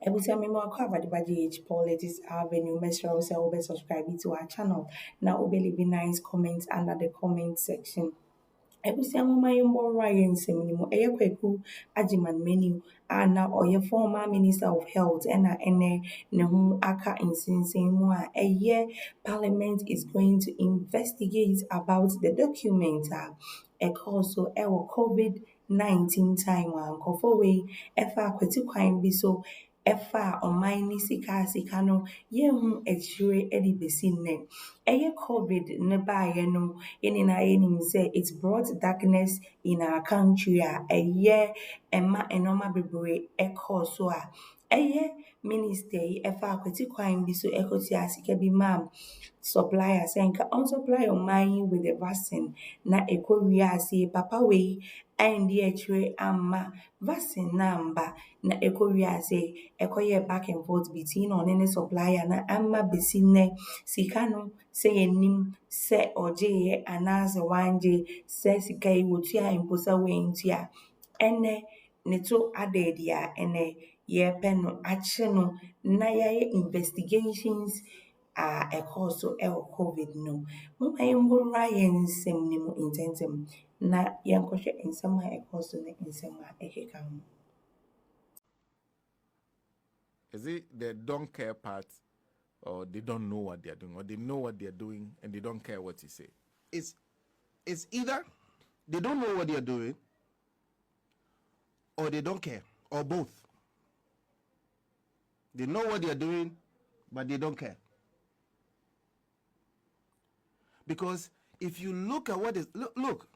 Ebusia memo akwa the budget politics avenue. Make sure you subscribe to our channel. Now we leave nice comments under the comment section. Ebusia mama yembo Ryan Seminimo Eyakweku Ajiman Menu na oye former Minister of Health ene ne ho aka insinsemu a year Parliament is going to investigate about the document also ewo COVID-19 time nkofo we efa kwati kwan bi so efa ɔman ne sika no yehu akyire de besi nnɛ ɛyɛ COVID ne baeɛ no yɛn na yɛnim sɛ it brought darkness in our country a ɛyɛ ɛma nneɛma bebree ɛkɔɔ so a ɛyɛ minister yi ɛfa akwati kwan bi so ɛkɔtua sika bi ma supplier sɛ nka ɔnsupply ɔman yi with the vaccine na ɛkɔ wiase papa wei ɛndi akyire amma vaccine na amba na ɛkɔ wiase ɛkɔyɛ back and forth between ɔne ne supplier na amma besi nnɛ sika no sɛ yɛnim sɛ ɔgyeeɛ anaasɛ wangye sɛ sika yi wɔtua mpo sɛ wɔantua ɛnɛ ne to adaadi a ɛnɛ yɛpɛ no akye no na yɛayɛ investigations a ɛkɔɔ so ɛwɔ COVID no. Moma yɛmmɔwura yɛn nsɛm no mu ntɛntɛm na yɛnkɔhwɛ nsɛm a ɛkɔɔ so ne nsɛm a ɛkeka ho. Is it they don't care part, or they don't know what they're doing, or they know what they're doing and they don't care what you say? It's either they don't know what they're doing or they don't care, or both. They know what they're doing, but they don't care. Because if you look at what is look,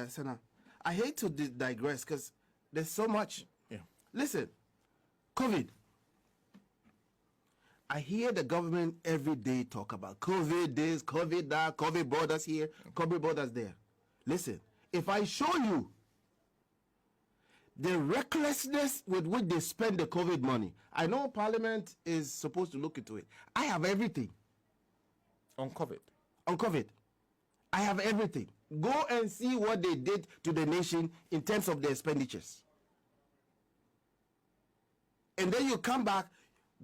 Senna, I hate to digress because there's so much. Yeah. Listen, COVID. I hear the government every day talk about COVID this, COVID that, COVID borders here, COVID borders there. Listen, if I show you the recklessness with which they spend the COVID money, I know Parliament is supposed to look into it. I have everything. On COVID? On COVID. I have everything. Go and see what they did to the nation in terms of their expenditures. And then you come back,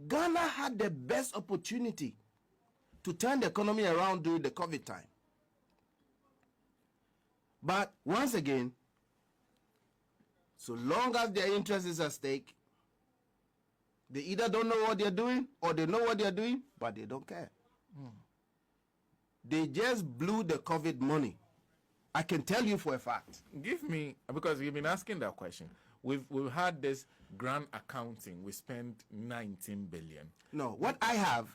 Ghana had the best opportunity to turn the economy around during the COVID time. But once again, so long as their interest is at stake, they either don't know what they're doing or they know what they're doing, but they don't care. They just blew the COVID money. I can tell you for a fact. Give me, because you've been asking that question. We've had this grand accounting. We spent 19 billion. No, what I have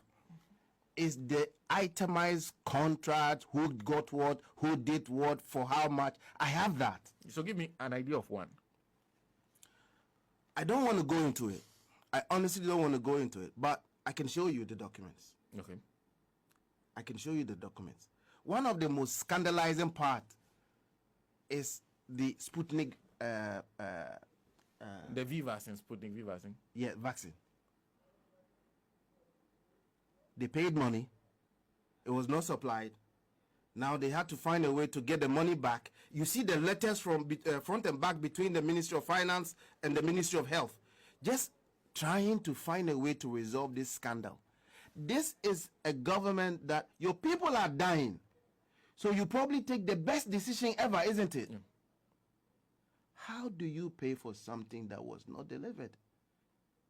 is the itemized contract, who got what, who did what, for how much. I have that. So give me an idea of one. I don't want to go into it. I honestly don't want to go into it, but I can show you the documents. Okay. I can show you the documents. One of the most scandalizing part is the Sputnik the V vaccine, Sputnik V vaccine. Yeah, vaccine. They paid money. It was not supplied. Now they had to find a way to get the money back. You see the letters from front and back between the Ministry of Finance and the Ministry of Health. Just trying to find a way to resolve this scandal. This is a government that your people are dying. So you probably take the best decision ever, isn't it? Yeah. How do you pay for something that was not delivered?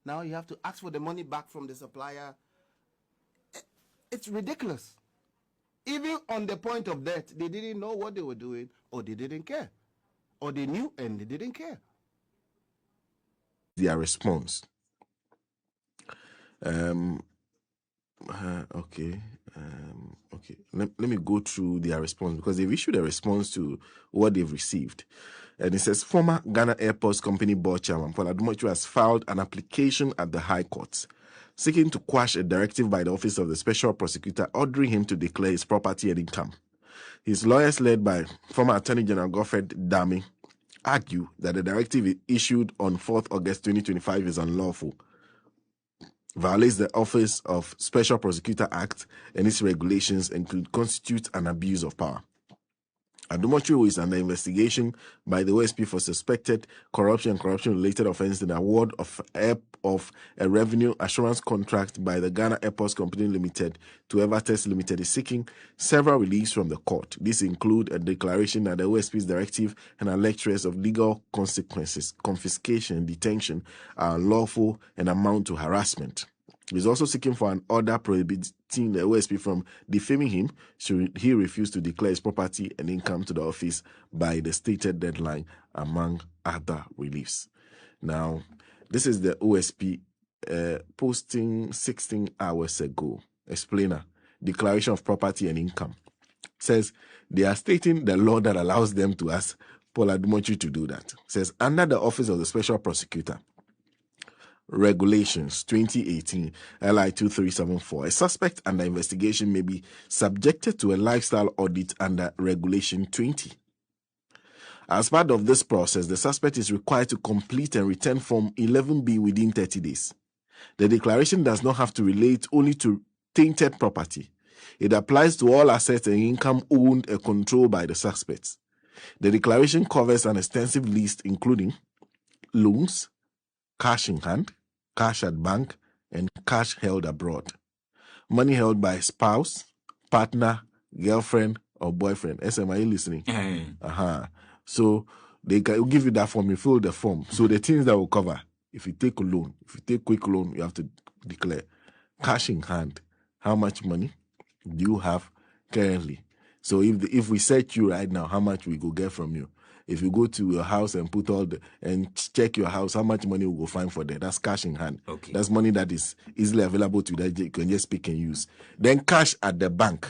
Now you have to ask for the money back from the supplier. It's ridiculous. Even on the point of death, they didn't know what they were doing, or they didn't care. Or they knew and they didn't care. Their response. Okay. Let me go through their response, because they've issued a response to what they've received. And it says, former Ghana Airports Company board chairman Paul Addo has filed an application at the High Court seeking to quash a directive by the Office of the Special Prosecutor ordering him to declare his property and income. His lawyers, led by former Attorney General Godfred Dame, argue that the directive issued on 4th August 2025 is unlawful, violates the Office of Special Prosecutor Act and its regulations, and could constitute an abuse of power. Adumochi, who is under investigation by the OSP for suspected corruption and corruption-related offense in the award of a revenue assurance contract by the Ghana Airports Company Limited to Evertest Limited, is seeking several reliefs from the court. These include a declaration that the OSP's directive and a lectures of legal consequences, confiscation, and detention are unlawful and amount to harassment. He is also seeking for an order prohibiting the OSP from defaming him should he refuse to declare his property and income to the office by the stated deadline, among other reliefs. Now, this is the OSP posting 16 hours ago. Explainer, declaration of property and income. Says they are stating the law that allows them to ask Paul Adumochi to do that. Says under the Office of the Special Prosecutor, Regulations 2018 LI 2374, a suspect under investigation may be subjected to a lifestyle audit under Regulation 20. As part of this process, the suspect is required to complete and return Form 11B within 30 days. The declaration does not have to relate only to tainted property. It applies to all assets and income owned and controlled by the suspects. The declaration covers an extensive list including loans, cash in hand, cash at bank, and cash held abroad. Money held by spouse, partner, girlfriend, or boyfriend. SM, are you listening? So they can give you that form, you fill the form. So the things that will cover, if you take a loan, if you take quick loan, you have to declare cash in hand. How much money do you have currently? So if we search you right now, how much we go get from you? If you go to your house and and check your house, how much money we go find for that? That's cash in hand. Okay. That's money that is easily available to you that you can just pick and use. Then cash at the bank.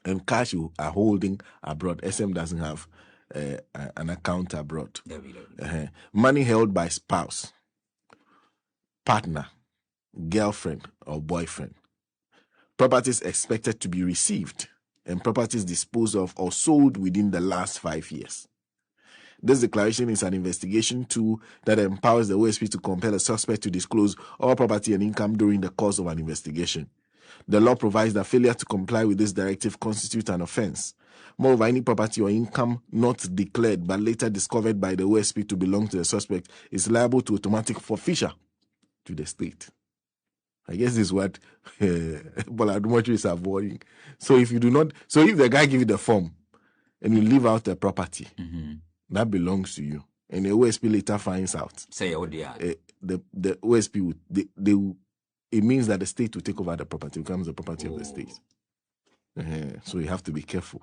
And cash you are holding abroad. SM doesn't have an account abroad. Money held by spouse, partner, girlfriend, or boyfriend. Properties expected to be received and properties disposed of or sold within the last 5 years. This declaration is an investigation tool that empowers the OSP to compel a suspect to disclose all property and income during the course of an investigation. The law provides that failure to comply with this directive constitutes an offense. Moreover, any property or income not declared but later discovered by the OSP to belong to the suspect is liable to automatic forfeiture to the state. I guess this is what Adumochi is avoiding. So if the guy gives you the form and you leave out the property, that belongs to you, and the OSP later finds out. Say what they are. The OSP will, it means that the state will take over the property, becomes the property of the state. So you have to be careful.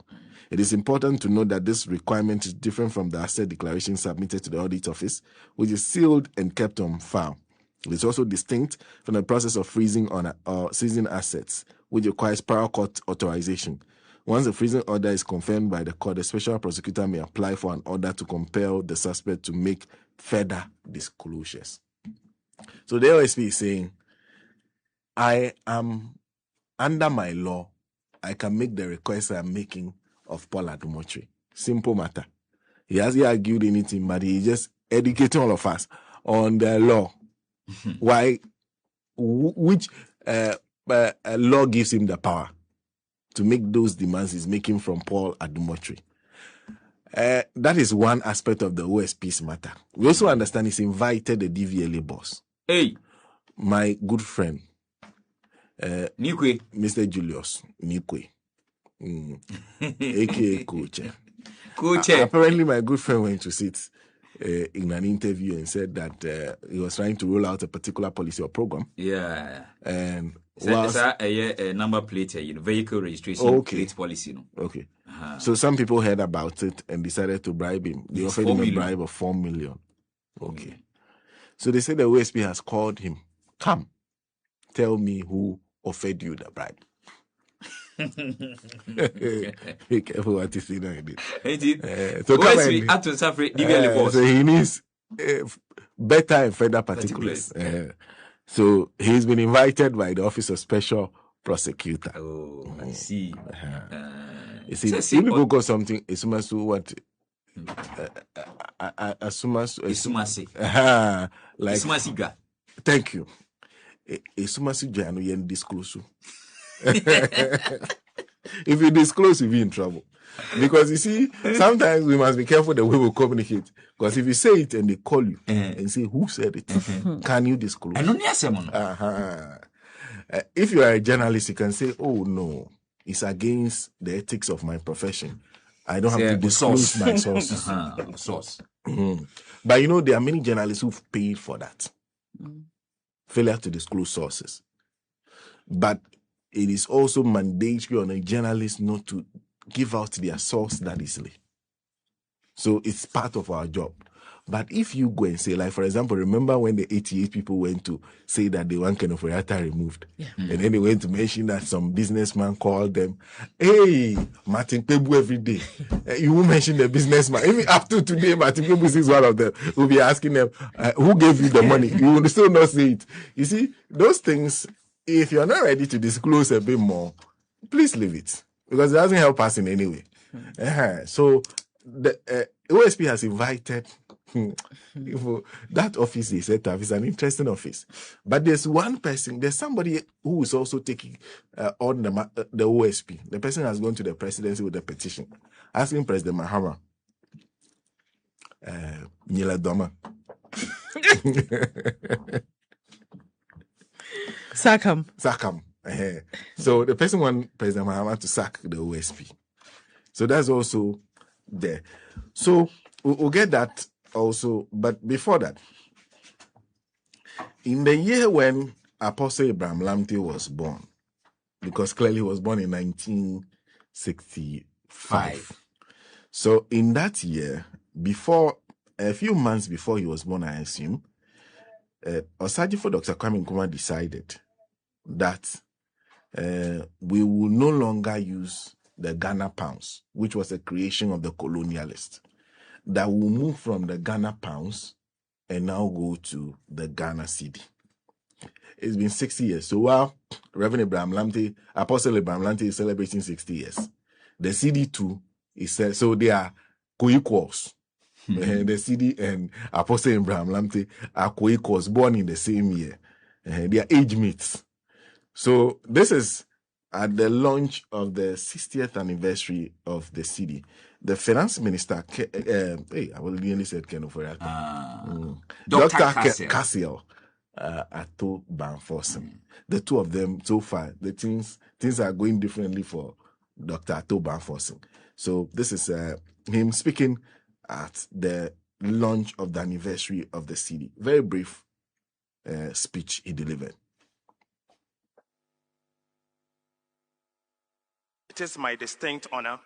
It is important to note that this requirement is different from the asset declaration submitted to the audit office, which is sealed and kept on file. It is also distinct from the process of freezing or seizing assets, which requires prior court authorization. Once the freezing order is confirmed by the court, the special prosecutor may apply for an order to compel the suspect to make further disclosures. So the OSP is saying, I am under my law, I can make the request I'm making of Paul Adumochi. Simple matter. He hasn't argued anything, but he's just educating all of us on the law. Why? Which law gives him the power to make those demands he's making from Paul Adumochi? That is one aspect of the OSP's matter. We also understand he's invited the DVLA boss. Hey, my good friend, Nikwe. Mr. Julius Nikwe, aka Coach. Apparently, my good friend went to sit in an interview and said that he was trying to roll out a particular policy or program. Yeah. And it's a number plate, vehicle registration plate policy. Okay. So some people heard about it and decided to bribe him. They offered him a bribe of 4 million. Okay. So they said the OSP has called him. Come, tell me who offered you the bribe. Be careful what you say now. So so he needs better and further particulars. So he's been invited by the Office of Special Prosecutor. Oh, I see. You see, if you Google something, it's must what? Like, thank you. If you disclose, you'll be in trouble. Because you see, sometimes we must be careful the way we communicate. Because if you say it and they call you and say, who said it? Can you disclose? If you are a journalist, you can say, oh no, it's against the ethics of my profession. I don't have to disclose my sources. But you know, there are many journalists who've paid for that. Failure to disclose sources. But it is also mandatory on a journalist not to give out their source that easily. So it's part of our job. But if you go and say, like, for example, remember when the 88 people went to say that they want Ken Ofori-Atta removed? And then they went to mention that some businessman called them, hey, Martin Kpebu every day. You will mention the businessman. Even up to today, Martin Kpebu is one of them. We'll be asking them, who gave you the money? You will still not say it. You see, those things, if you're not ready to disclose a bit more, please leave it. Because it doesn't help us in any way. So the OSP has invited that office they set up is an interesting office. But there's one person, there's somebody who is also taking on the OSP. The person has gone to the presidency with a petition asking President Mahama, Nyela Doma. Sack him. So the person wants President Mahama to sack the OSP. So that's also there. So we'll get that also. But before that, in the year when Apostle Abraham Lamte was born, because clearly he was born in 1965. So in that year, before a few months before he was born, I assume, Osajifo Dr. Kwame Nkrumah decided that we will no longer use the Ghana pounds, which was a creation of the colonialists, that will move from the Ghana pounds and now go to the Ghana cedi. It's been 60 years. So while Reverend Abraham Lamte, Apostle Abraham Lamte is celebrating 60 years, the cedi too is, so they are co-equals. The cedi and Apostle Abraham Lamte are co-equals, born in the same year. They are age mates. So this is at the launch of the 60th anniversary of the cedi. The finance minister, I nearly said Ken Ofori-Atta. Dr. Cassiel Addo Banforcing. The two of them, so far, the things are going differently for Dr. Addo Banforcing. So this is him speaking at the launch of the anniversary of the cedi. Very brief speech he delivered. It is my distinct honor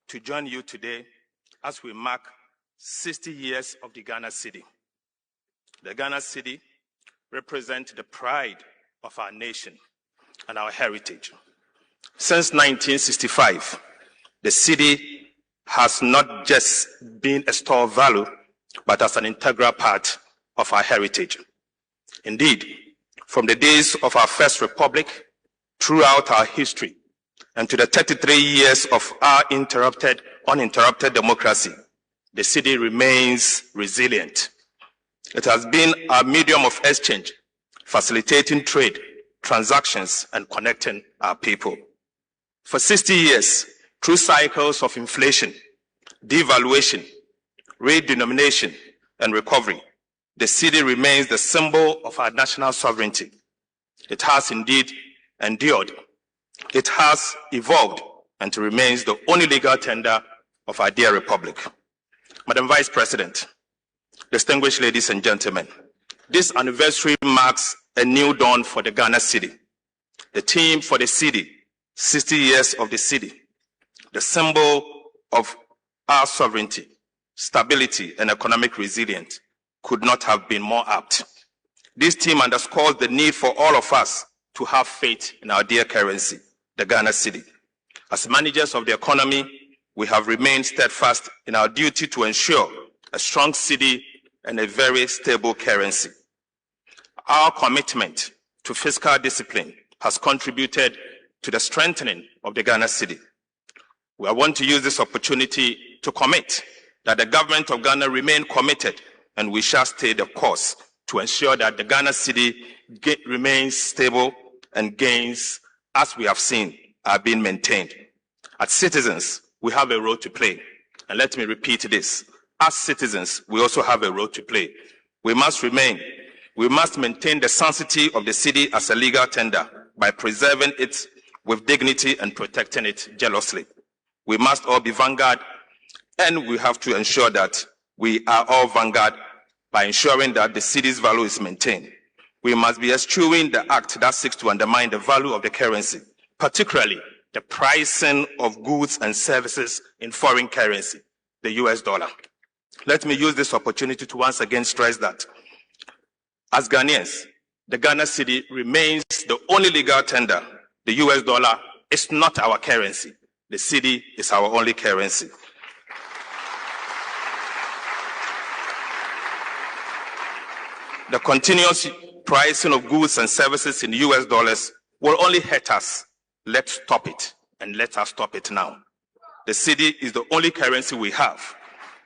to join you today as we mark 60 years of the Ghana cedi. The Ghana cedi represents the pride of our nation and our heritage. Since 1965, the cedi has not just been a store of value, but as an integral part of our heritage. Indeed, from the days of our first republic, throughout our history, and to the 33 years of our uninterrupted democracy, the cedi remains resilient. It has been our medium of exchange, facilitating trade, transactions, and connecting our people. For 60 years, through cycles of inflation, devaluation, redenomination, and recovery, the cedi remains the symbol of our national sovereignty. It has indeed endured. It has evolved and remains the only legal tender of our dear republic. Madam Vice President, distinguished ladies and gentlemen, this anniversary marks a new dawn for the Ghana cedi. The theme for the cedi, 60 years of the cedi, the symbol of our sovereignty, stability, and economic resilience, could not have been more apt. This theme underscores the need for all of us to have faith in our dear currency, the Ghana cedi. As managers of the economy, we have remained steadfast in our duty to ensure a strong cedi and a very stable currency. Our commitment to fiscal discipline has contributed to the strengthening of the Ghana cedi. We want to use this opportunity to commit that the government of Ghana remain committed, and we shall stay the course to ensure that the Ghana cedi remains stable and gains, as we have seen, are being maintained. As citizens, we have a role to play. And let me repeat this. As citizens, we also have a role to play. We must maintain the sanctity of the city as a legal tender by preserving it with dignity and protecting it jealously. We must all be vanguard, and we have to ensure that we are all vanguard by ensuring that the city's value is maintained. We must be eschewing the act that seeks to undermine the value of the currency, particularly the pricing of goods and services in foreign currency, the US dollar. Let me use this opportunity to once again stress that as Ghanaians, the Ghana cedi remains the only legal tender. The US dollar is not our currency. The cedi is our only currency. The continuous pricing of goods and services in US dollars will only hurt us. Let's stop it, and let us stop it now. The cedi is the only currency we have.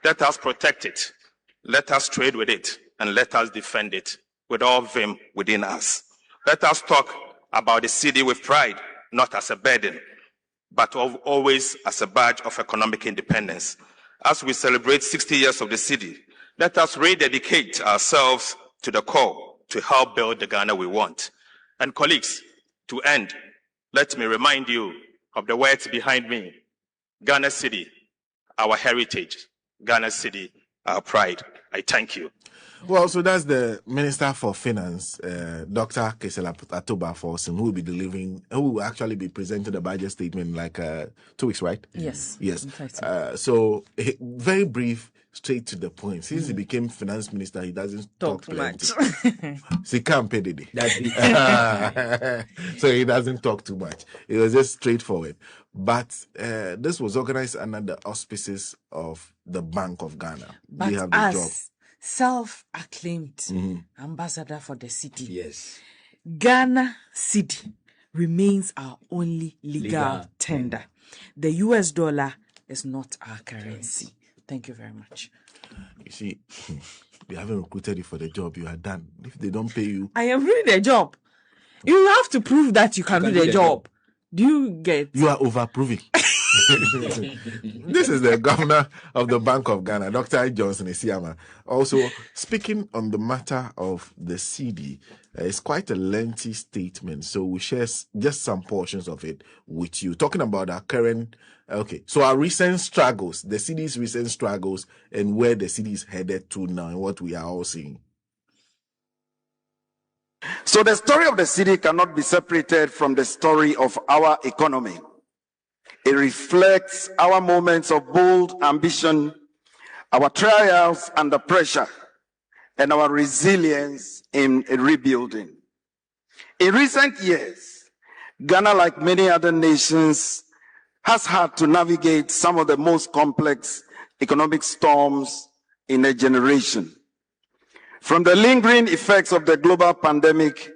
Let us protect it. Let us trade with it, and let us defend it with all vim within us. Let us talk about the cedi with pride, not as a burden, but always as a badge of economic independence. As we celebrate 60 years of the cedi, let us rededicate ourselves to the core to help build the Ghana we want. And colleagues, to end, let me remind you of the words behind me. Ghana cedi, our heritage. Ghana cedi, our pride. I thank you. Well, so that's the Minister for Finance, Dr. Kesela Atoba Forson, who will actually be presenting the budget statement in like 2 weeks, right? Yes. Yes. So very brief, straight to the point. Since he became finance minister, he doesn't talk much. So he can't pay the day. So he doesn't talk too much. It was just straightforward. But this was organized under the auspices of the Bank of Ghana. But they have the job. Self-acclaimed ambassador for the city. Yes. Ghana cedi remains our only legal tender. The US dollar is not our currency. Thank you very much. You see, they haven't recruited you for the job. You are done. If they don't pay you, I am doing the job. You have to prove that you can do the job. Do you get? You are over-proving. This is the governor of the Bank of Ghana, Dr. Johnson Isiama. Also, speaking on the matter of the cedi, it's quite a lengthy statement, so we share just some portions of it with you. Talking about our current, so our recent struggles, the cedi's recent struggles, and where the cedi is headed to now, and what we are all seeing. So the story of the cedi cannot be separated from the story of our economy. It reflects our moments of bold ambition, our trials under pressure, and our resilience in rebuilding. In recent years, Ghana, like many other nations, has had to navigate some of the most complex economic storms in a generation. From the lingering effects of the global pandemic,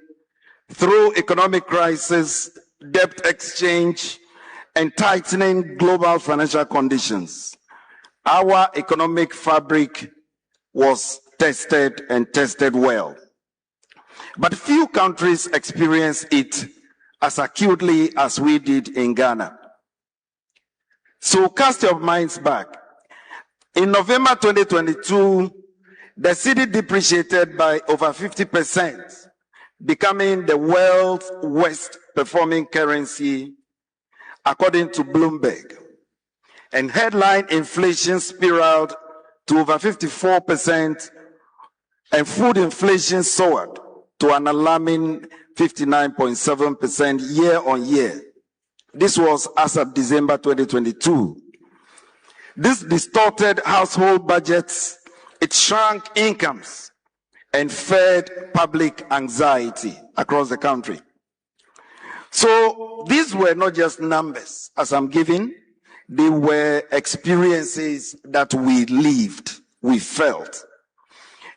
through economic crisis, debt exchange, and tightening global financial conditions, our economic fabric was tested and tested well. But few countries experienced it as acutely as we did in Ghana. So cast your minds back. In November 2022, the cedi depreciated by over 50%, becoming the world's worst performing currency according to Bloomberg. And headline inflation spiraled to over 54%, and food inflation soared to an alarming 59.7% year on year. This was as of December 2022. This distorted household budgets, it shrank incomes, and fed public anxiety across the country. So these were not just numbers, as I'm giving, they were experiences that we lived, we felt.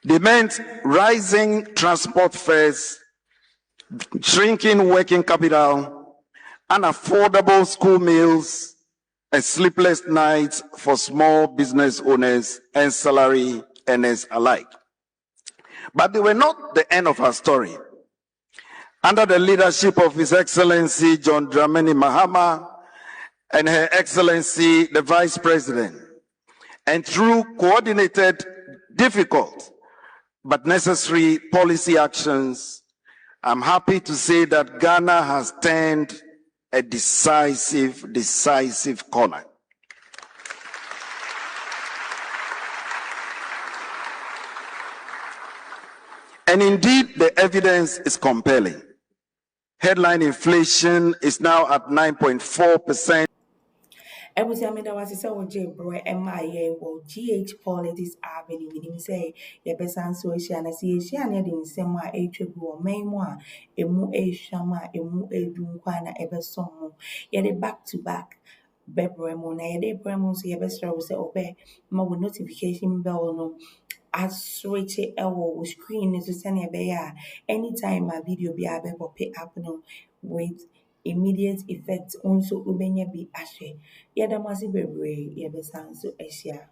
They meant rising transport fares, shrinking working capital, unaffordable school meals, and sleepless nights for small business owners and salary earners alike. But they were not the end of our story. Under the leadership of His Excellency John Dramani Mahama and Her Excellency the Vice President. And through coordinated, difficult, but necessary policy actions, I'm happy to say that Ghana has turned a decisive corner. And indeed, the evidence is compelling. Headline inflation is now at 9.4%. Ebusiamida was say oje bro MIA wo GH Politics Avenue minim say ye besan so ehia na se ehia na de nsem a etwebu o manmu a emu ehwama emu edu nkwa na ebesom mo ye de back to back bebremo na ye de bremo so ye besra wo say obe ma wo notification bell no switch it ewo screen is send a anytime a video be able pay up no with immediate effect also ubenya be ashe yada masi bebre ye besan so asia